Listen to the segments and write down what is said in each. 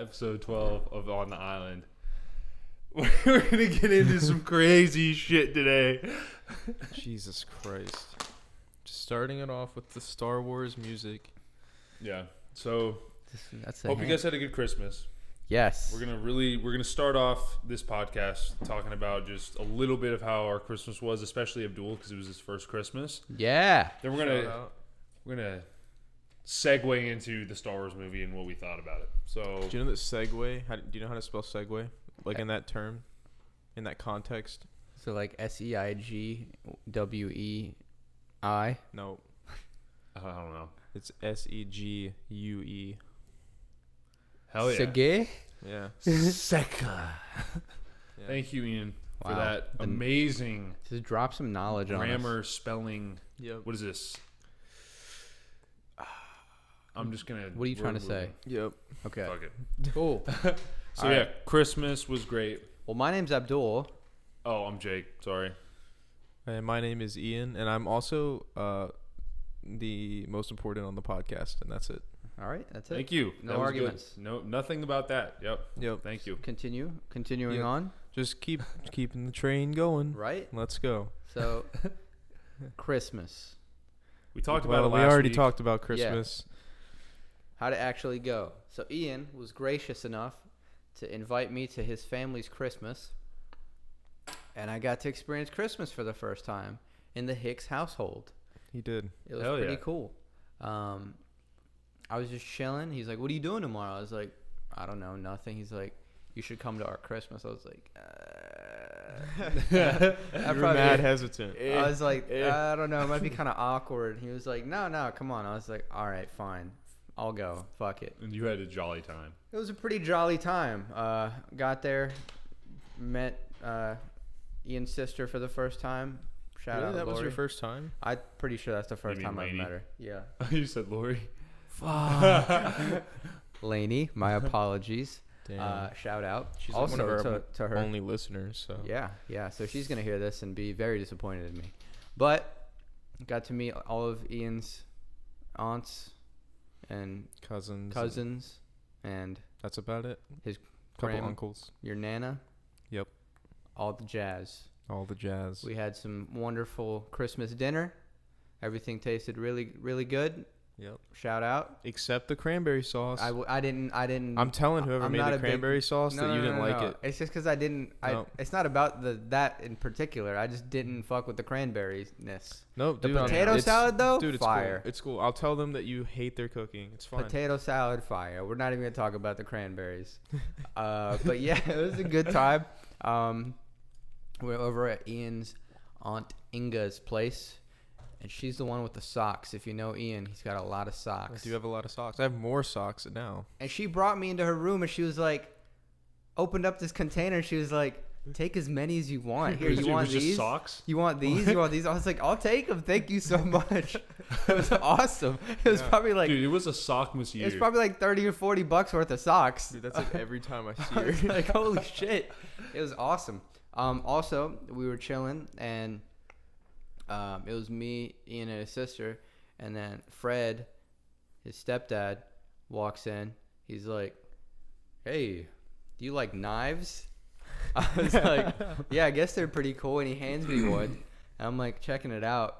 Episode 12 of On the Island. We're gonna get into some crazy shit today. Jesus Christ. Just starting it off with the Star Wars music. Yeah. So That's hope you guys had a good Christmas. Yes. We're gonna start off this podcast talking about just a little bit of how our Christmas was, especially Abdul, because it was his first Christmas. Yeah. Then we're gonna segue into the Star Wars movie and what we thought about it. So Do you know that segue? Do you know how to spell segue? Like in that term? In that context? So like SEIGWEI. No. I don't know. It's SEGUE. Hell yeah. Sege? Yeah. Secca. Yeah. Thank you, Ian, for Wow. that amazing Just drop some knowledge on grammar, spelling. Yep. What is this? I'm just gonna. What are you trying to say? Yep. Okay. Fuck it. Cool. So All yeah, right. Christmas was great. Well, my name's Abdul. Oh, I'm Jake. Sorry. And my name is Ian, and I'm also the most important on the podcast, and that's it. All right. That's it. Thank you. No That was arguments. good. No, nothing about that. Yep. Yep. Thank you. Continuing Yeah. on. Just keeping the train going. Right. Let's go. So, Christmas. We talked Well, about it we last already week. talked about Christmas. How to actually go. So Ian was gracious enough to invite me to his family's Christmas, and I got to experience Christmas for the first time in the Hicks household. He did. It was Hell pretty yeah. cool. I was just chilling. He's like, "What are you doing tomorrow?" I was like, "I don't know, nothing." He's like, "You should come to our Christmas." I was like, You're mad hesitant. I was like, I don't know, it might be kind of awkward. He was like, no, come on. I was like, all right, fine, I'll go. Fuck it. And you had a jolly time. It was a pretty jolly time. Got there, met Ian's sister for the first time. Shout Really? out That was your Lori. first time? I'm pretty sure that's the first mean time I've Lainey? met her. Yeah. You said Lori. Lainey, my apologies. Damn. Shout out. She's like also one of our to her. only listeners, so. Yeah. So she's gonna hear this and be very disappointed in me. But got to meet all of Ian's aunts and Cousins. and That's about it. his Couple grandma, uncles. your nana. Yep. All the jazz. All the jazz. We had some wonderful Christmas dinner. Everything tasted really, really good. Yep. Shout out. Except the cranberry sauce. I didn't. I'm telling whoever I'm made not the a big- cranberry sauce that you didn't like it. It's just because I didn't. No. It's not about that in particular. I just didn't fuck with the cranberries-ness. No, The dude, potato it's- salad though, Dude, it's fire. cool. It's cool. I'll tell them that you hate their cooking. It's fine. Potato salad, fire. We're not even gonna talk about the cranberries. But yeah, it was a good time. We're over at Ian's aunt Inga's place, and she's the one with the socks. If you know Ian, he's got a lot of I socks. do have a lot of socks. I have more socks now. And she brought me into her room, and she was like, opened up this container, and she was like, take as many as you want. Here, It you want was just these? socks? You want these? You want these? I was like, I'll take them. Thank you so much. It was awesome. It was Yeah. probably like Dude, it was a sock monsieur. it was probably like 30 or 40 bucks worth of socks. Dude, that's like every time I see I was her. like, holy shit. It was awesome. Also, we were chilling, and it was me, Ian, and his sister, and then Fred, his stepdad, walks in. He's like, hey, do you like knives? I was like, yeah, I guess they're pretty cool. And he hands me one. And I'm like checking it out.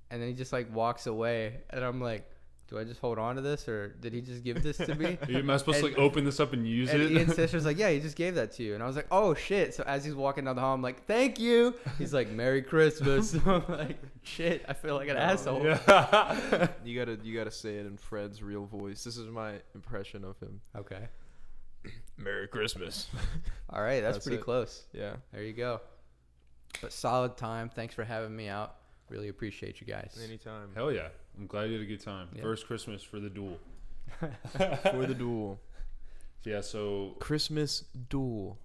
And then he just like walks away. And I'm like, do I just hold on to this, or did he just give this to me? Am I supposed to like open this up and use And it? Ian's sister's like, yeah, he just gave that to you. And I was like, oh, shit. So as he's walking down the hall, I'm like, thank you. He's like, Merry Christmas. I'm like, shit, I feel like an asshole. Yeah. You gotta say it in Fred's real voice. This is my impression of him. Okay. Merry Christmas. All right. That's That's pretty it. close. Yeah. There you go. But solid time. Thanks for having me out. Really appreciate you guys. Anytime. Hell yeah. I'm glad you had a good time. Yeah. First Christmas for the duel. For the duel. Yeah, so Christmas duel.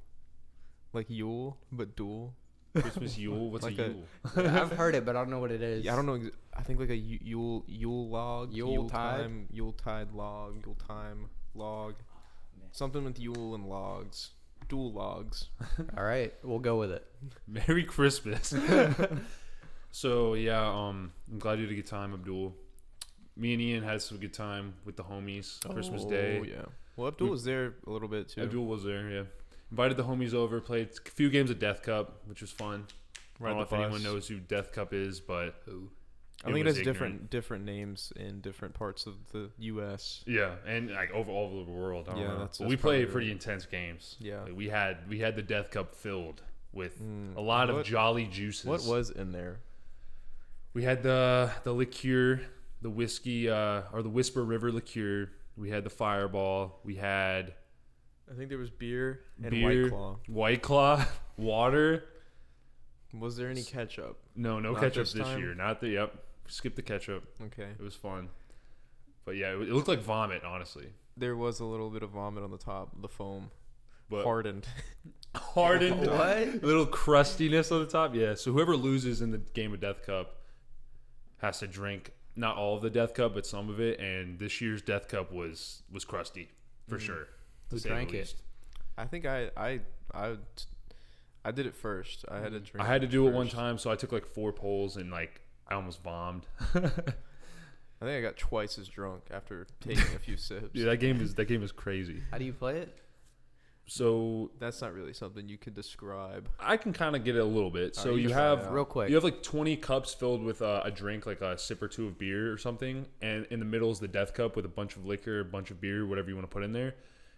Like Yule, but duel. Christmas Yule. What's Like a a- Yule? Yeah, I've heard it, but I don't know what it is. Yeah, I don't know. I think like a Yule log. Yuletide? Yuletide log. Yuletime log. Something with Yule and logs. Dual logs. All right. We'll go with it. Merry Christmas. So yeah, I'm glad you had a good time, Abdul. Me and Ian had some good time with the homies Christmas Day. Oh yeah. Well, Abdul was there a little bit too. Abdul was there, yeah. Invited the homies over, played a few games of Death Cup, which was fun. I don't know if anyone knows who Death Cup is, but I think it has different names in different parts of the U.S. Yeah, and like all over the world. I don't know. That's we played pretty intense games. Yeah, like we had the Death Cup filled with a lot of jolly juices. What was in there? We had the liqueur, the whiskey, or the Whisper River liqueur. We had the Fireball. We had, I think there was beer and White Claw, water. Was there any ketchup? No ketchup this year. Not the skip the ketchup. Okay, it was fun. But yeah, it looked like vomit. Honestly, there was a little bit of vomit on the top, the foam, but hardened. What? A little crustiness on the top. Yeah. So whoever loses in the game of Death Cup has to drink not all of the Death Cup, but some of it. And this year's Death Cup was crusty for sure. Who drank it? I think I did it first. I had to drink. I had to do it one time, so I took like 4 pulls and like I almost vommed. I think I got twice as drunk after taking a few sips. Yeah, that game is crazy. How do you play it? So that's not really something you could describe. I can kind of get it a little bit. So you have real quick. You have like 20 cups filled with a drink, like a sip or two of beer or something, and in the middle is the Death Cup with a bunch of liquor, a bunch of beer, whatever you want to put in there.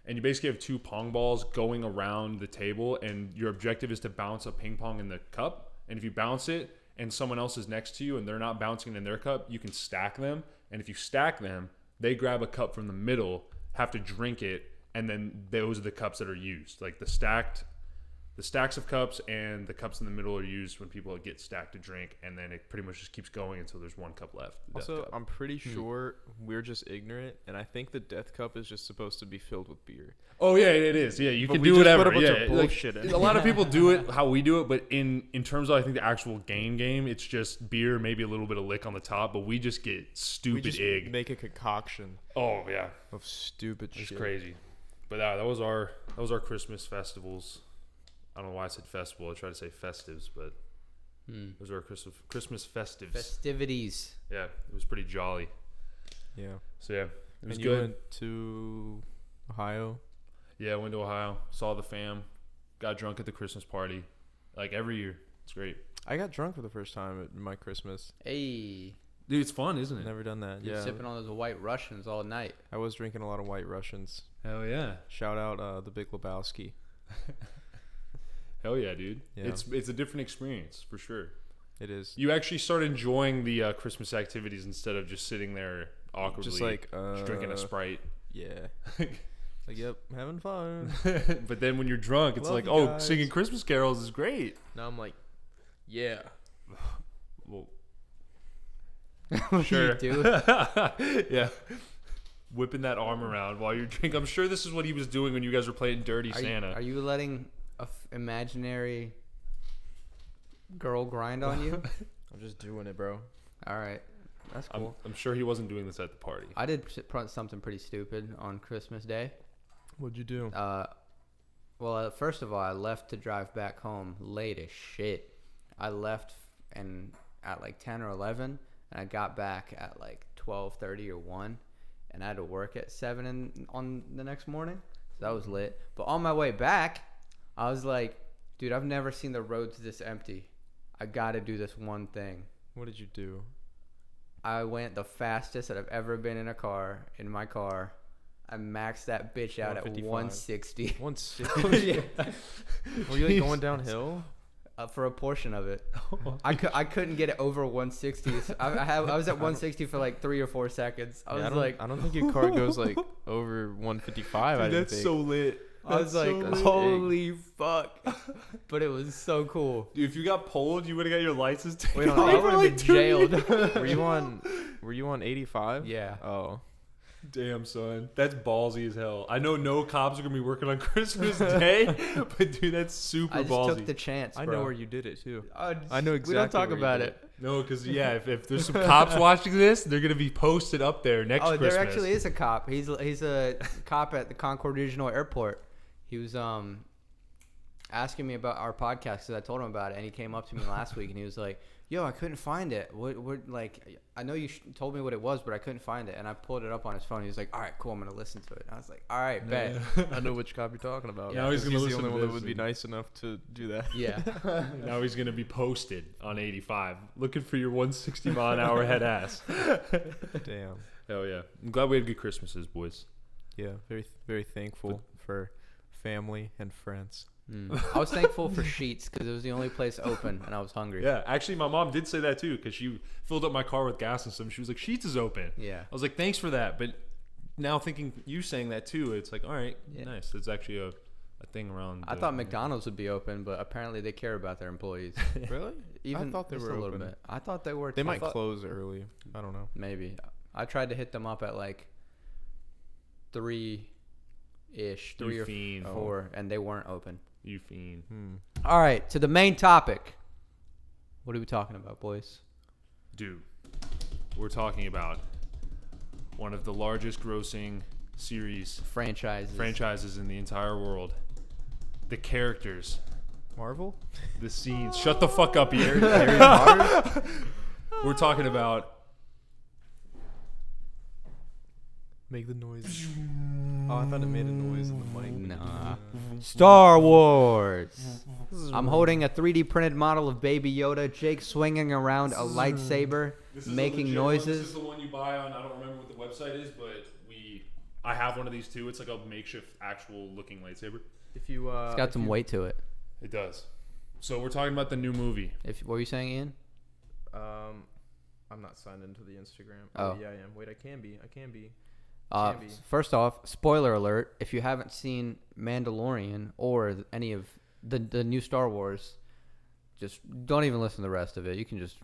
And you basically have 2 pong balls going around the table, and your objective is to bounce a ping pong in the cup. And if you bounce it and someone else is next to you and they're not bouncing in their cup, you can stack them. And if you stack them, they grab a cup from the middle, have to drink it, and then those are the cups that are used. Like the stacks of cups and the cups in the middle are used when people get stacked to drink, and then it pretty much just keeps going until there's 1 cup left. Also, I'm pretty sure we're just ignorant, and I think the Death Cup is just supposed to be filled with beer. Oh yeah, it is. Yeah, you can do whatever. A lot of people do it how we do it, but in terms of I think the actual game, it's just beer, maybe a little bit of lick on the top, but we just get stupid egg. Make a concoction. Oh yeah, of stupid shit. It's crazy. But that was our Christmas festivals. I don't know why I said festival. I tried to say festives, but those are our Christmas festives. Festivities. Yeah, it was pretty jolly. Yeah. So yeah, it was and good. You went to Ohio? Yeah, I went to Ohio. Saw the fam. Got drunk at the Christmas party. Like every year. It's great. I got drunk for the first time at my Christmas. Hey. Dude, it's fun, isn't it? Never done that. You're sipping on those White Russians all night. I was drinking a lot of White Russians. Hell yeah. Shout out the Big Lebowski. Hell yeah, dude. Yeah. It's a different experience for sure. It is. You actually start enjoying the Christmas activities instead of just sitting there awkwardly, just like drinking a Sprite. Yeah. Like, yep, having fun. But then when you're drunk, it's like, oh, guys. Singing Christmas carols is great. Now I'm like, yeah. Well, sure. You do? Yeah. Whipping that arm around while you're drinking. I'm sure this is what he was doing when you guys were playing Dirty Santa. Are you letting imaginary girl grind on you? I'm just doing it, bro. All right. That's cool. I'm sure he wasn't doing this at the party. I did something pretty stupid on Christmas Day. What'd you do? Well, first of all, I left to drive back home late as shit. I left at like 10 or 11, and I got back at like 12:30 or 1, and I had to work at 7 on the next morning. So that was lit. But on my way back, I was like, dude, I've never seen the roads this empty. I got to do this one thing. What did you do? I went the fastest that I've ever been in my car. I maxed that bitch out at 160. 160? Yeah. Were you like going downhill? For a portion of it. I couldn't get it over 160. So I was at 160 for like 3 or 4 seconds. I don't think your car goes like over 155. Dude, that's so lit. I was like, holy fuck. But it was so cool. Dude, if you got pulled, you would have got your license taken. Wait, I would have been jailed. Were you on 85? Yeah. Oh. Damn, son. That's ballsy as hell. I know no cops are going to be working on Christmas Day, but dude, that's super ballsy. I just took the chance, bro. I know where you did it, too. I know exactly. We don't talk about it. No, because, yeah, if there's some cops watching this, they're going to be posted up there next Christmas. There actually is a cop. He's a cop at the Concord Regional Airport. He was asking me about our podcast because I told him about it, and he came up to me last week, and he was like, yo, I couldn't find it. What like, I know you told me what it was, but I couldn't find it. And I pulled it up on his phone. He was like, all right, cool, I'm going to listen to it. And I was like, all right, bet. I know which cop you're talking about. Now he's 'cause gonna the listen only to one that this would be and- nice enough to do that. Yeah. Now he's gonna be posted on 85, looking for your 160 mile an hour head ass. Damn. Hell yeah! I'm glad we had good Christmases, boys. Yeah, very very thankful for family and friends. I was thankful for Sheets because it was the only place open, and I was hungry. Yeah, actually, my mom did say that too because she filled up my car with gas and stuff. She was like, "Sheets is open." Yeah. I was like, "Thanks for that," but now thinking you saying that too, it's like, all right, Yeah. nice. It's actually a thing around. I thought McDonald's would be open, but apparently they care about their employees. Really? Even I thought they just were a little open. bit. I thought they were. They too. might close early. I don't know. Maybe. I tried to hit them up at like 3-ish, 3 You or fiend. 4, and they weren't open. You fiend. All right, to the main topic. What are we talking about, boys? Dude, we're talking about one of the largest grossing franchises in the entire world. The characters, Marvel? the scenes. Shut the fuck up, Harry. We're talking about Make the noise. Oh, I thought it made a noise in the mic. Nah. Star Wars. I'm holding a 3D printed model of Baby Yoda. Jake swinging around a lightsaber, making noises. This is the one you buy on. I don't remember what the website is, but I have one of these too. It's like a makeshift, actual looking lightsaber. If you It's got some weight to it. It does. So we're talking about the new movie. What were you saying, Ian? I'm not signed into the Instagram. Oh. Yeah, I am. Wait, I can be. Can be. First off, spoiler alert: if you haven't seen Mandalorian or any of the new Star Wars, just don't even listen to the rest of it. You can just.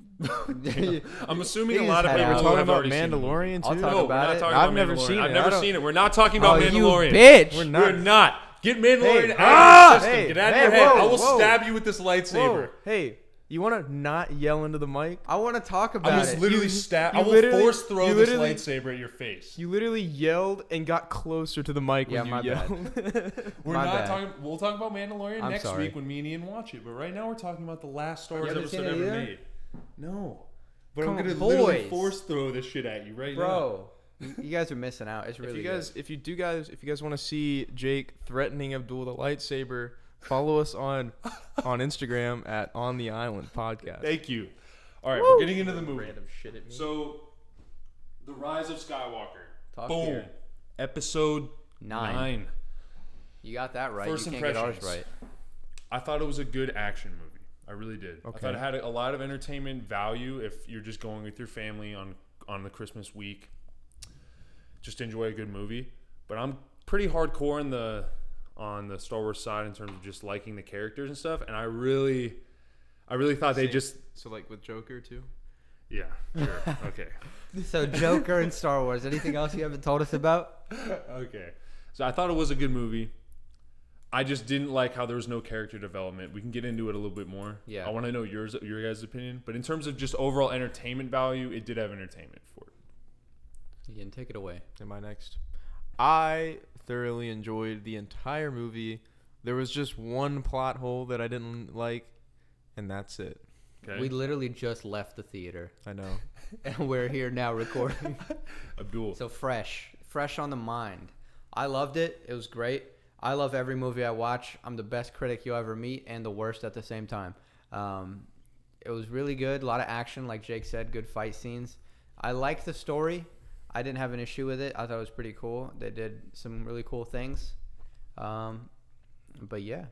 I'm assuming a He's lot of had people out. have Talking about already seen the movie. Mandalorian I'll too. talk No, about we're not it. talking I've about never Mandalorian. seen I've it. never I don't- seen it. We're not talking about Oh, you Mandalorian. bitch! We're not. We're not. Get Mandalorian Hey, out of your system. hey, Get out of hey, your head. whoa, I will whoa. stab you with this lightsaber. Whoa. Hey, you want to not yell into the mic? I want to talk about I will it. literally You- stab. you I will literally- force throw you this literally- lightsaber at your face. You literally yelled and got closer to the mic Yeah, when my you bad. yelled. We're My not bad. talking. We'll talk about Mandalorian I'm next sorry. week when me and Ian watch it. But right now we're talking about the last Star Wars haven't episode seen it ever either? made. No, but Come I'm gonna on, literally boys. force throw this shit at you right now. Bro, you guys are missing out. It's really If you guys want to see Jake threatening Abdul with a lightsaber, follow us on Instagram at On the Island Podcast. Thank you. All right, we're getting into the movie. Random shit at me. So, The Rise of Skywalker. Talk Boom. here. Episode 9. You got that right. First you can't get ours impressions. right. I thought it was a good action movie. I really did. I Okay. thought it had a lot of entertainment value if you're just going with your family on the Christmas week. Just enjoy a good movie. But I'm pretty hardcore on the Star Wars side in terms of just liking the characters and stuff. And I really thought they just So like with Joker too. yeah, sure, okay. So Joker and Star Wars. Anything else you haven't told us about? Okay. So I thought it was a good movie. I just didn't like how there was no character development. We can get into it a little bit more. Yeah. I want to know your guys' opinion. But in terms of just overall entertainment value, it did have entertainment for it. Ian, take it away. Am I next? I thoroughly enjoyed the entire movie. There was just one plot hole that I didn't like, and that's it. Okay. We literally just left the theater, I know. and we're here now recording. Abdul. So fresh on the mind. I loved it. It was great. I love every movie I watch. I'm the best critic you'll ever meet and the worst at the same time. It was really good. A lot of action, like Jake said, good fight scenes. I liked the story. I didn't have an issue with it. I thought it was pretty cool. They did some really cool things. But yeah,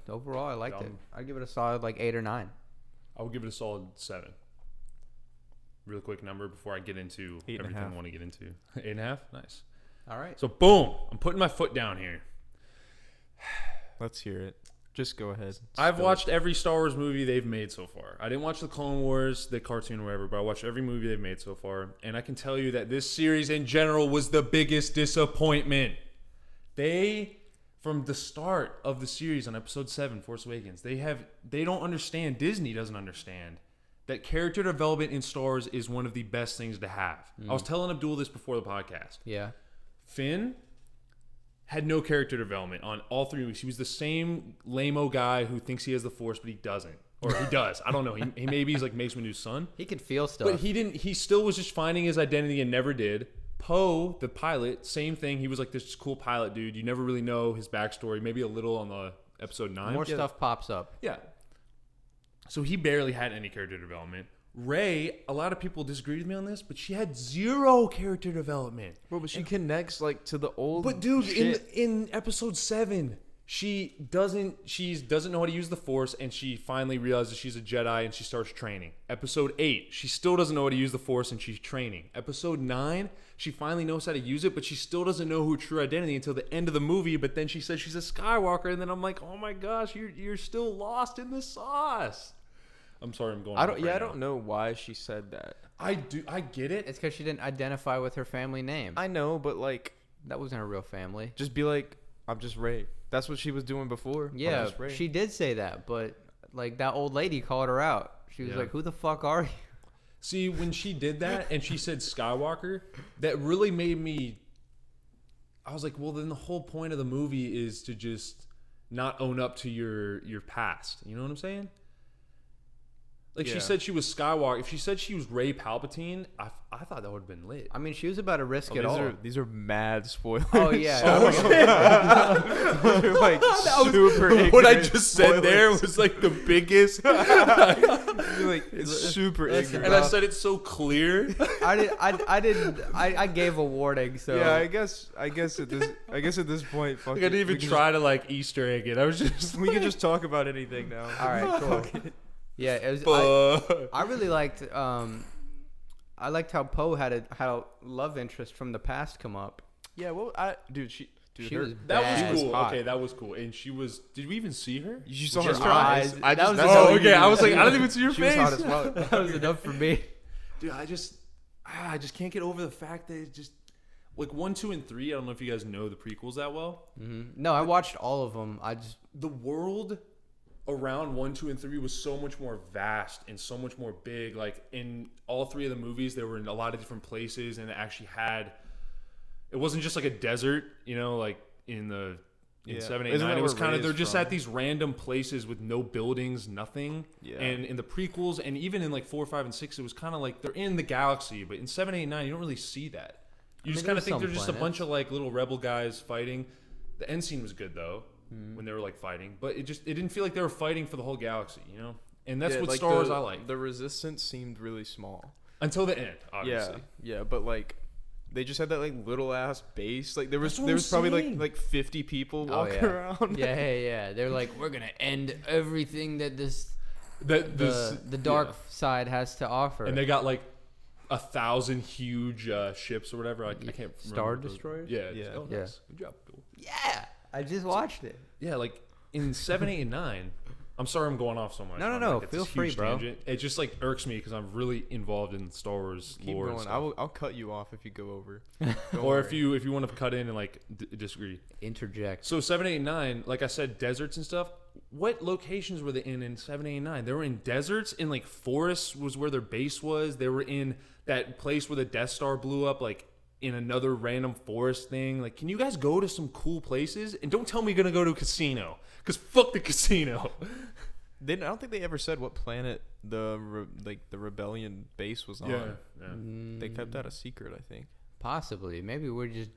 overall I liked it. I'd give it a solid like 8 or 9. I would give it a solid 7. Real quick number before I get into 8.5. everything I want to get into. 8.5? Nice. All right. So boom, I'm putting my foot down here. Let's hear it. Just go ahead. I've Spill watched every Star Wars movie they've made so far. I didn't watch the Clone Wars, the cartoon, or whatever, but I watched every movie they've made so far. And I can tell you that this series in general was the biggest disappointment. From the start of the series on episode 7, Force Awakens, they don't understand, Disney doesn't understand, that character development in Star Wars is one of the best things to have. I was telling Abdul this before the podcast. Yeah. Finn had no character development on all 3 movies. He was the same lame-o guy who thinks he has the Force, but he doesn't. or he does. I don't know. He maybe he's like Mace Windu's son, He can feel stuff. but he didn't. He still was just finding his identity and never did. Poe, the pilot, same thing. He was like this cool pilot dude. You never really know his backstory. Maybe a little on the episode 9. More stuff pops up. Yeah. So he barely had any character development. Rey, a lot of people disagreed with me on this, but she had 0 character development. Bro, but she connects like to the old. But dude, shit. in episode 7, she doesn't know how to use the Force, and she finally realizes she's a Jedi and she starts training. Episode 8, she still doesn't know how to use the Force and she's training. Episode 9, she finally knows how to use it, but she still doesn't know her true identity until the end of the movie. But then she says she's a Skywalker, and then I'm like, oh my gosh, you're still lost in the sauce. I'm sorry, I'm going. I don't know why she said that. I get it. It's because she didn't identify with her family name. I know, but like, That wasn't her real family. just be like, I'm just Rey. That's what she was doing before. I'm Yeah, just Rey. she did say that, but like that old lady called her out. She was Yeah. like, "Who the fuck are you?" See, when she did that and she said Skywalker, that really made me. I was like, well, then the whole point of the movie is to just not own up to your past. You know what I'm saying? Like, Yeah. she said she was Skywalker. If she said she was Rey Palpatine, I thought that would have been lit. I mean, she was about to risk it all. These are mad spoilers. Oh yeah. They're like super ignorant What I just said spoilers. there was like the biggest. Like, it's super ignorant. And I said it so clear. I gave a warning. So Yeah, I guess at this point, fuck Like, it. I didn't even We can try to like Easter egg it. I was just. we can just talk about anything now. all right, cool. Yeah, it was, Fuck. I really liked. I liked how Poe had a love interest from the past come up. Yeah, well, she She was That bad. was cool. hot. Okay, that was cool. And she was. Did we even see her? You saw Just her her eyes. eyes. I That just, was that's the all Oh, you okay. I needed was to like, see. I didn't even see your She was face. hot as well. That was enough for me. Dude, I just can't get over the fact that it just like 1, 2, and 3. I don't know if you guys know the prequels that well. No, I watched all of them. The world around 1, 2, and 3 was so much more vast and so much more big. Like in all 3 of the movies, they were in a lot of different places, and it actually had. It wasn't just like a desert, like in 7, 8, Isn't 9. that It was where kind Rey of they're is just from? at these random places with no buildings, nothing. Yeah. And in the prequels, and even in like 4, 5, and 6, it was kind of like they're in the galaxy. But in 7, 8, 9, you don't really see that. You just there kind of was think some they're just a planets. bunch of like little rebel guys fighting. The end scene was good though, when they were like fighting, but it didn't feel like they were fighting for the whole galaxy, And that's Yeah, what like Star Wars I like. The Resistance seemed really small. Until the end, obviously. Yeah, but like they just had that like little ass base. Like there was That's what I'm probably saying. like 50 people Oh, walking yeah. around. Yeah. They're like, we're gonna end everything that the dark yeah. side has to offer. And they got like 1,000 huge ships or whatever. I can't remember. Star those. Destroyers? Yeah. Yeah. Oh, Yeah. nice. Good job, Bill. Yeah, I just watched it. Yeah, like in 7, 8, and 9. I'm sorry I'm going off so much. No, I'm no, like, it's feel this free, huge bro. tangent. It just like irks me because I'm really involved in Star Wars Keep lore. and going. stuff. I'll cut you off if you go over. Don't Or if worry. you want to cut in and like disagree. Interject. So 7, 8, and 9, like I said, deserts and stuff. What locations were they in 7, 8, and 9? They were in deserts, in like forests was where their base was. They were in that place where the Death Star blew up, like in another random forest thing. Like, can you guys go to some cool places? And don't tell me you're gonna go to a casino, because fuck the casino. I don't think they ever said what planet the rebellion base was on. Yeah. They kept that a secret, I think. Possibly. Maybe we're just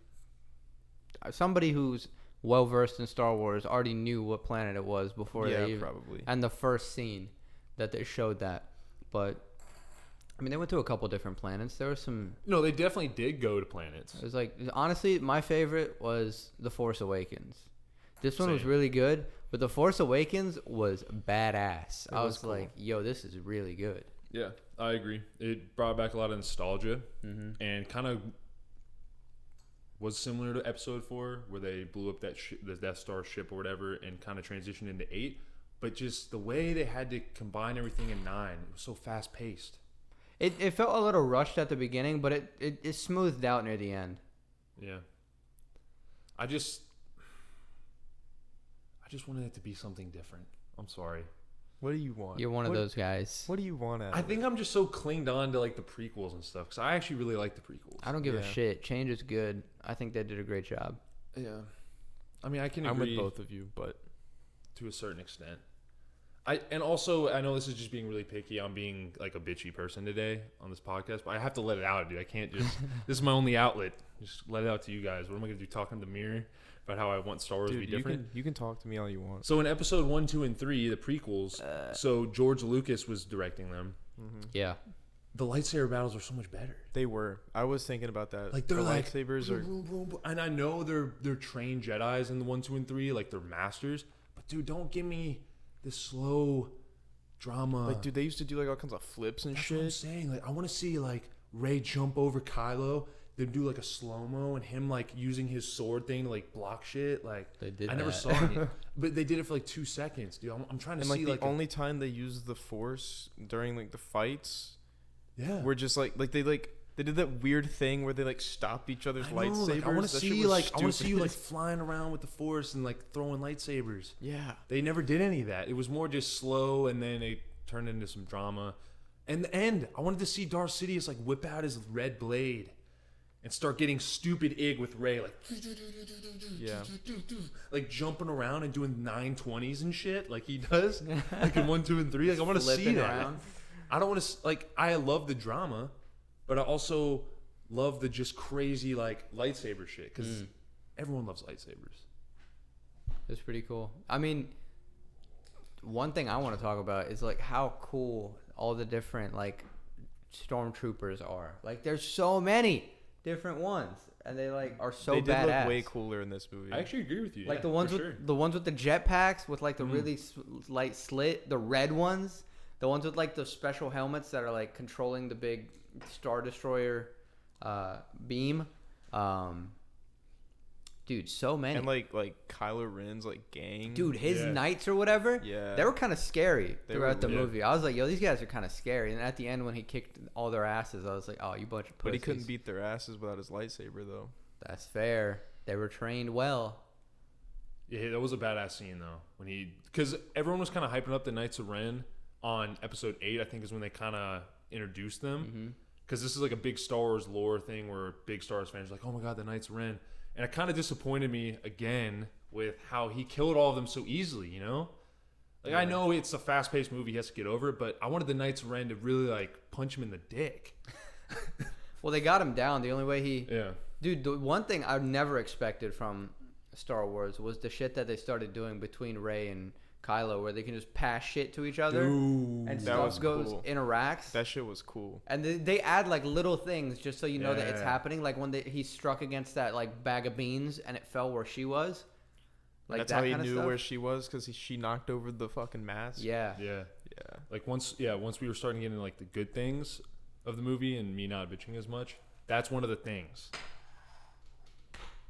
somebody who's well versed in Star Wars already knew what planet it was before Yeah, they even, probably. and the first scene that they showed that. But I mean, they went to a couple different planets. There was some. No, they definitely did go to planets. It was like, honestly, my favorite was The Force Awakens. This one was Same. really good, but The Force Awakens was badass. I was was cool. like, yo, this is really good. Yeah, I agree. It brought back a lot of nostalgia and kind of was similar to Episode 4, where they blew up the Death Star ship or whatever, and kind of transitioned into 8. But just the way they had to combine everything in 9, it was so fast paced. It felt a little rushed at the beginning, but it smoothed out near the end. Yeah. I just wanted it to be something different. I'm sorry. What do you want? You're one of those guys. What do you want out I of think I'm just so clinged on to like the prequels and stuff, because I actually really like the prequels. I don't give a Yeah. shit. Change is good. I think they did a great job. Yeah. I mean, I can I'm agree with both of you, but to a certain extent. And also I know this is just being really picky. I'm being like a bitchy person today on this podcast, but I have to let it out, dude. I can't just. This is my only outlet. Just let it out to you guys. What am I gonna do? Talking to the mirror about how I want Star Wars to be different? You can talk to me all you want. So in episode 1, 2, and 3, the prequels. So George Lucas was directing them. Yeah. The lightsaber battles are so much better. They were. I was thinking about that. Like they're the like lightsabers boom, are. boom, boom, boom. And I know they're trained Jedis in the 1, 2, and 3, like they're masters. But dude, don't give me this slow drama. Like, dude, they used to do like all kinds of flips and That's shit. what I'm saying. Like I want to see like Rey jump over Kylo. They do like a slow mo and him like using his sword thing to like block shit. Like They did I never that. saw it, but they did it for like 2 seconds, dude. I'm trying to And like see the like only time they used the Force during like the fights, yeah. were just like they did that weird thing where they like stopped each other's I know, lightsabers. like, I want to That shit see was like I want to see you stupid. like flying around with the Force and like throwing lightsabers. Yeah. They never did any of that. It was more just slow, and then it turned into some drama. And the end, I wanted to see Darth Sidious like whip out his red blade and start getting stupid ig with Rey, like Yeah. like jumping around and doing 920s and shit, like he does, like in 1, 2, and 3. Like I want to see Flipping that. around. I don't want to like. I love the drama, but I also love the just crazy like lightsaber shit because everyone loves lightsabers. It's pretty cool. I mean, one thing I want to talk about is like how cool all the different like stormtroopers are. Like there's so many different ones, and they like are so they did badass. look way cooler in this movie. I actually agree with you. Like yeah, the ones for with sure. the ones with the jetpacks with like the really light slit, the red ones, the ones with like the special helmets that are like controlling the big Star Destroyer beam. Dude, so many. And like Kylo Ren's like gang. Dude, his Yeah. knights or whatever, Yeah. they were kind of scary They throughout were, the yeah. movie. I was like, yo, these guys are kind of scary. And at the end, when he kicked all their asses, I was like, oh, you bunch of pussies. But he couldn't beat their asses without his lightsaber though. That's fair. They were trained well. Yeah, that was a badass scene though when because everyone was kind of hyping up the Knights of Ren on episode 8. I think is when they kind of introduced them because this is like a big Star Wars lore thing where big Star Wars fans are like, oh my god, the Knights of Ren. And it kind of disappointed me again with how he killed all of them so easily, you know? Like, I know it's a fast-paced movie, he has to get over it, but I wanted the Knights of Ren to really, like, punch him in the dick. Well, they got him down. The only way he... Yeah. Dude, the one thing I never expected from Star Wars was the shit that they started doing between Rey and Kylo, where they can just pass shit to each other and That stuff was goes cool. interacts. That shit was cool. And they add like little things just so you know that it's Yeah. happening. Like when he struck against that like bag of beans and it fell where she was. Like That's that how he kind of knew stuff. where she was because she knocked over the fucking mask. Yeah. Yeah. Yeah. Like, once we were starting getting, like, the good things of the movie and me not bitching as much, that's one of the things.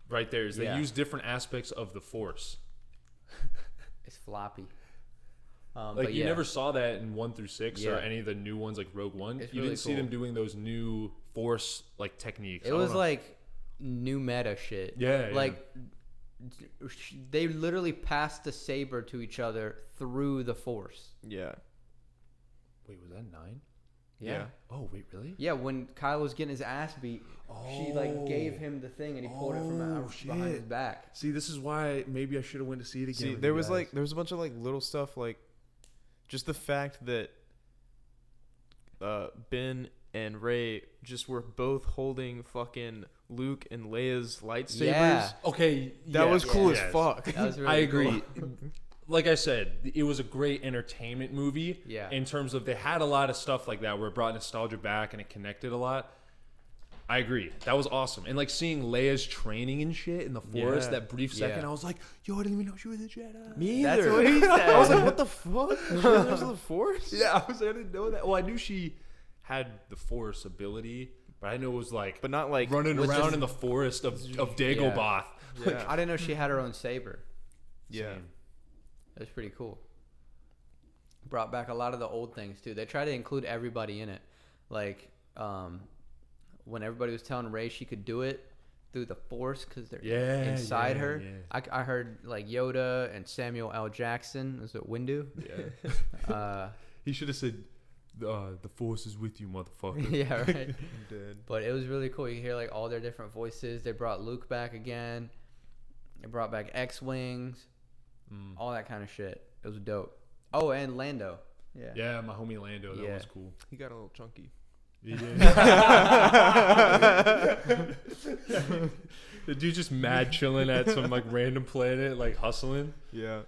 Right there is they Yeah. use different aspects of the Force. It's floppy. Like but you yeah. never saw that in 1 through 6 or Yeah. any of the new ones like Rogue One. It's You really didn't see them cool. doing those new Force like techniques. It I don't was know. like new meta shit. Yeah, yeah. Like they literally passed the saber to each other through the Force. Yeah. wait, was that 9? Yeah. Oh wait, really? Yeah, when Kyle was getting his ass beat, she like gave him the thing and he pulled it from Oh, behind his shit. back. See, this is why maybe I should have went to see it again. See, with there you was guys. a bunch of like little stuff like just the fact that Ben and Rey just were both holding fucking Luke and Leia's lightsabers. Yeah. okay. That was yeah, cool yes. as fuck. That was really I agree. cool. Like I said, it was a great entertainment movie. Yeah. In terms of they had a lot of stuff like that where it brought nostalgia back and it connected a lot. I agree. That was awesome. And like seeing Leia's training and shit in the forest, Yeah. that brief second, Yeah. I was like, yo, I didn't even know she was a Jedi. Me That's either. what he said. I was like, what the fuck? There's the Force? Yeah, I didn't know that. Well, I knew she had the Force ability, but I knew it was like But not like running was around just- in the forest of Dagobah. Yeah. I didn't know she had her own saber. Yeah. Same. It was pretty cool. Brought back a lot of the old things too. They try to include everybody in it. Like when everybody was telling Rey she could do it through the Force because they're inside yeah, her. yeah. I heard like Yoda and Samuel L. Jackson. Was it Windu? Yeah. He should have said, the Force is with you, motherfucker. Yeah, right. I'm dead. But it was really cool. You hear like all their different voices. They brought Luke back again. They brought back X-Wings. All that kind of shit. It was dope. Oh, and Lando. Yeah. Yeah, my homie Lando. That Yeah. was cool. He got a little chunky. He did. The dude just mad chilling at some like random planet, like hustling. Yeah.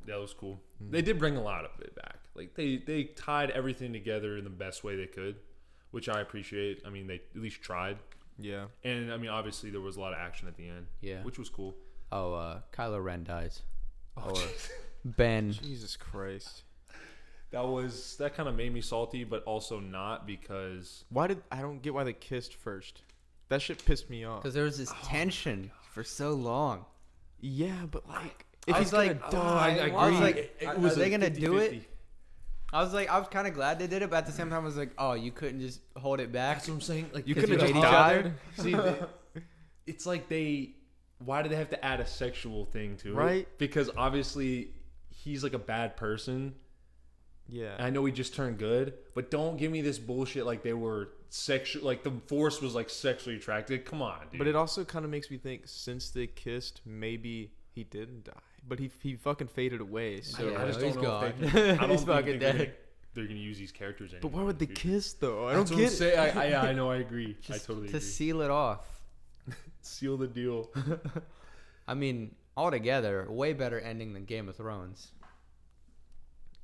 That was cool. They did bring a lot of it back. Like they tied everything together in the best way they could, which I appreciate. I mean, they at least tried. Yeah. And I mean, obviously there was a lot of action at the end. Yeah. Which was cool. Oh, Kylo Ren dies. Oh, Or jeez. Ben. Jesus Christ. that kind of made me salty, but also not because I don't get why they kissed first. That shit pissed me off. Because there was this tension for so long. Yeah, but like, I was like, I I was agree. like, It are was they a gonna do it? 50-50. I was kind of glad they did it, but at the same time, I was like, oh, you couldn't just hold it back. That's what I'm saying. Like you 'Cause could have you just hate each died. See, it's like why do they have to add a sexual thing to it? Right. Because obviously he's like a bad person. Yeah. I know he just turned good, but don't give me this bullshit like they were sexual, like the Force was like sexually attracted. Come on, dude. But it also kind of makes me think since they kissed, maybe he didn't die. But he fucking faded away. So Yeah, I just he's don't know if gone. they, I don't He's think fucking dead. they're gonna use these characters anymore. But why would they in the future. kiss though? I That's don't what I'm get it. saying. I know. I agree. I Just totally to agree. seal it off. Seal the deal. I mean, altogether, way better ending than Game of Thrones.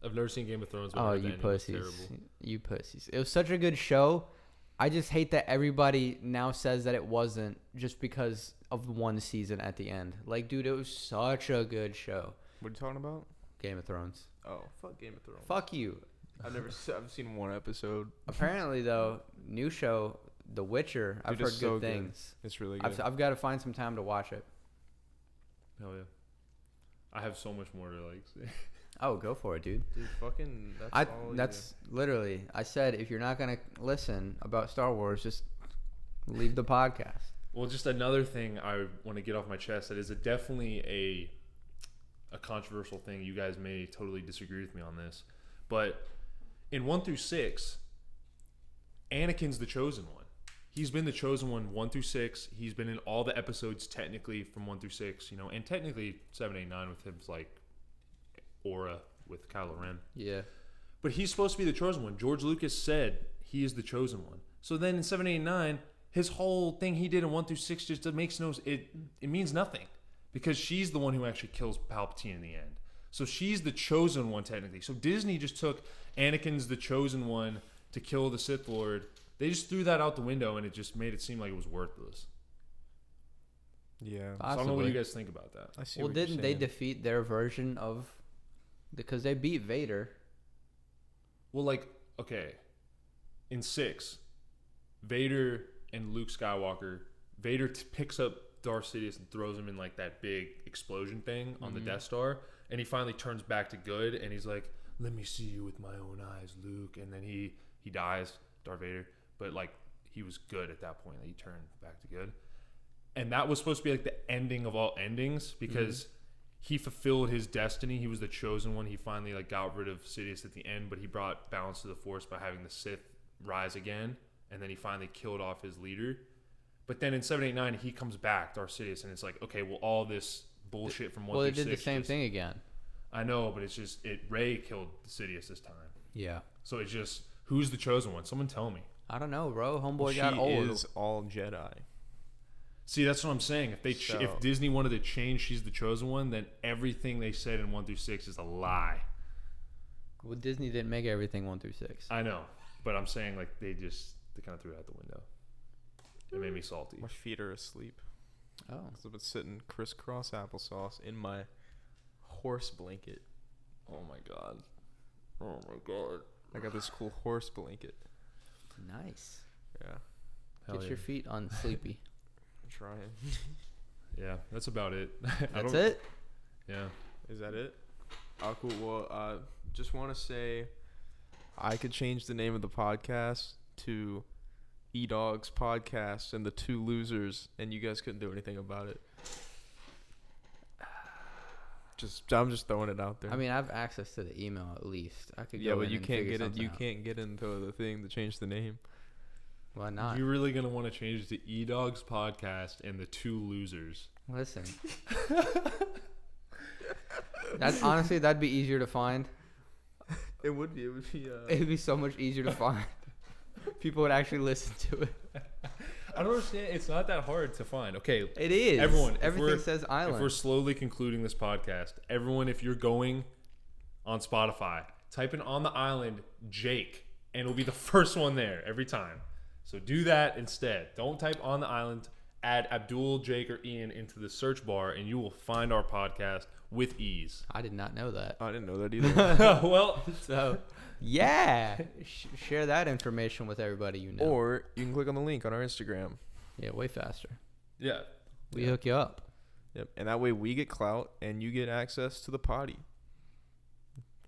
I've never seen Game of Thrones. But I Oh, heard the you ending was pussies. terrible. You pussies. It was such a good show. I just hate that everybody now says that it wasn't just because of one season at the end. Like, dude, it was such a good show. What are you talking about? Game of Thrones. Oh, fuck Game of Thrones. Fuck you. I've seen one episode. Apparently, though, new show, The Witcher, I've Dude, heard it's good so good. things. It's really good. I've got to find some time to watch it. Hell yeah. I have so much more to like say. Oh, go for it, dude. Dude, fucking. That's literally. I said if you're not gonna listen about Star Wars, just leave the podcast. Well, just another thing I want to get off my chest that is definitely a controversial thing. You guys may totally disagree with me on this, but in 1 through 6, Anakin's the chosen one. He's been the chosen one 1 through 6. He's been in all the episodes technically from 1 through 6, and technically 7, 8, 9 with his like aura with Kylo Ren. Yeah. But he's supposed to be the chosen one. George Lucas said he is the chosen one. So then in 7, 8, 9, his whole thing he did in 1 through 6 just makes it means nothing. Because she's the one who actually kills Palpatine in the end. So she's the chosen one technically. So Disney just took Anakin's the chosen one to kill the Sith Lord. They just threw that out the window and it just made it seem like it was worthless. Yeah. So I don't know what you guys think about that. I see. Well, what you're didn't they saying. defeat their version of? Because they beat Vader. Well, like, okay. In 6, Vader and Luke Skywalker, Vader picks up Darth Sidious and throws him in like that big explosion thing on the Death Star, and he finally turns back to good, and he's like, "Let me see you with my own eyes, Luke." And then he dies, Darth Vader, but like he was good at that point. Like, he turned back to good, and that was supposed to be like the ending of all endings because he fulfilled his destiny. He was the chosen one. He finally like got rid of Sidious at the end, but he brought balance to the Force by having the Sith rise again, and then he finally killed off his leader. But then in 7, 8, 9, he comes back, Darth Sidious, and it's like, okay, well, all this bullshit from 1 Well, through they did 6 the same just- thing again. I know, but it's just Rey killed Sidious this time, Yeah. so it's just who's the chosen one? Someone tell me. I don't know, bro. Homeboy She got old. is all Jedi. See, that's what I'm saying. If So- if Disney wanted to change, she's the chosen one, then everything they said in 1 through 6 is a lie. Well, Disney didn't make everything 1 through 6. I know, but I'm saying like they kind of threw it out the window. It made me salty. My feet are asleep. Oh. Because I've been sitting crisscross applesauce in my horse blanket. Oh my god. Oh my god. I got this cool horse blanket. Nice. Yeah. Hell Get yeah. your feet on sleepy. I'm trying. Yeah, that's about it. That's it? Yeah. Is that it? Oh, cool. Well, just want to say I could change the name of the podcast to E-Dogs Podcast and the Two Losers, and you guys couldn't do anything about it. I'm just throwing it out there. I mean, I have access to the email at least. I could yeah, go but in you and can't figure get it. something You out. can't get into the thing to change the name. Why not? You're really gonna want to change it to E-Dogs Podcast and the Two Losers. Listen. That's honestly, that'd be easier to find. It would be. It would be. It'd be so much easier to find. People would actually listen to it. I don't understand. It's not that hard to find. Okay, It is. Everyone, if Everything we're- says if island. we're slowly concluding this podcast, everyone, if you're going on Spotify, type in On the Island Jake, and it'll be the first one there every time. So do that instead. Don't type On the Island. Add Abdul, Jake, or Ian into the search bar, and you will find our podcast with ease. I did not know that. I didn't know that either. Well, So, yeah, share that information with everybody you know. Or you can click on the link on our Instagram. Yeah, way faster. yeah. We hook you up. Yep. And that way we get clout and you get access to the potty.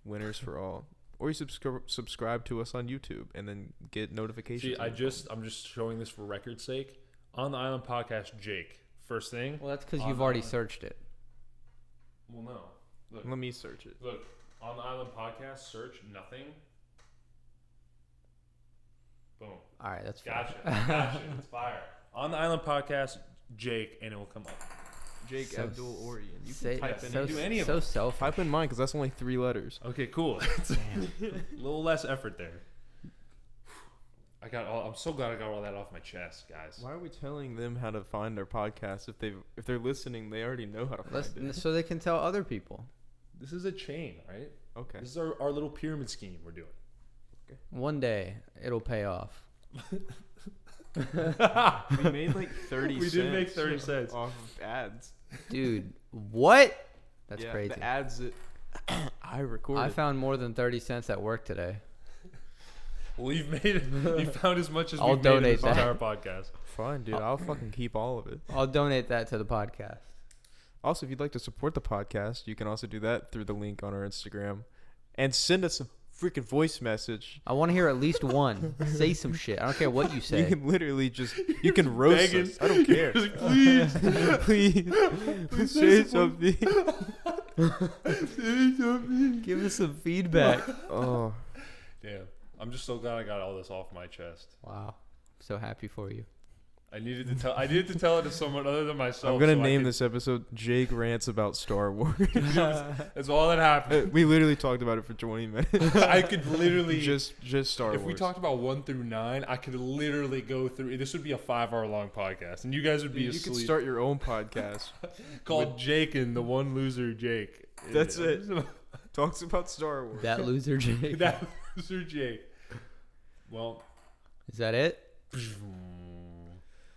Winners for all. Or you subscribe to us on YouTube and then get notifications. See, I'm just showing this for record's sake. On the Island podcast, Jake. First thing. Well, that's because On you've the already island. searched it. Well, no. Look, Let me search it. look. On the Island podcast, search nothing. Boom. All right, that's Gotcha. fine. Gotcha. It's fire. On the Island podcast, Jake, and it will come up. Jake, So Abdul, or Ian. You Say, can type in so, any- do any of so them. selfish. Type in mine because that's only 3 letters. Okay, cool. It's a little less effort there. I'm so glad I got all that off my chest, guys. Why are we telling them how to find our podcast? If they're listening, they already know how to find it. So they can tell other people. This is a chain, right? Okay. This is our little pyramid scheme we're doing. One day it'll pay off. We made like 30 We cents. did make 30 cents. Off of ads. Dude, what? That's Yeah, crazy. The ads that I recorded. I found more than 30 cents at work today. Well, you found as much as I'll we've made in donate this that. entire podcast. Fine, dude. I'll fucking keep all of it. I'll donate that to the podcast. Also, if you'd like to support the podcast, you can also do that through the link on our Instagram. And send us a freaking voice message. I want to hear at least one. Say some shit. I don't care what you say. You can literally you can roast Begging. us. I don't care. Just, please. Please say something. Give us some feedback. Oh, Damn. I'm just so glad I got all this off my chest. Wow. So happy for you. I needed to tell it to someone other than myself. I'm gonna so I name could- this episode "Jake Rants About Star Wars." That's all that happened. We literally talked about it for 20 minutes. I could literally just Star Wars. If we talked about 1 through 9, I could literally go through. This would be a 5-hour long podcast, and you guys would be you asleep. could start your own podcast. Called Jake and the One Loser Jake. That's it. Talks about Star Wars. That loser Jake. That loser Jake. Well, Is that it?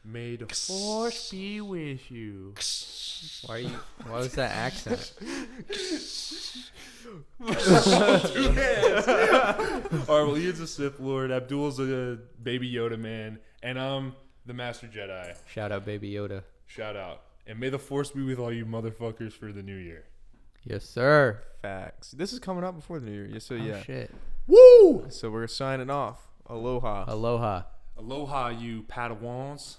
may the force be with you. Why was that accent? All right, well, Ian's a Sith Lord, Abdul's a Baby Yoda man, and I'm the Master Jedi. Shout out Baby Yoda. Shout out. And may the force be with all you motherfuckers for the new year. Yes, sir. Facts. This is coming out before the new year. So Oh, yeah. shit. Woo! So we're signing off. Aloha. Aloha. Aloha, you Padawans.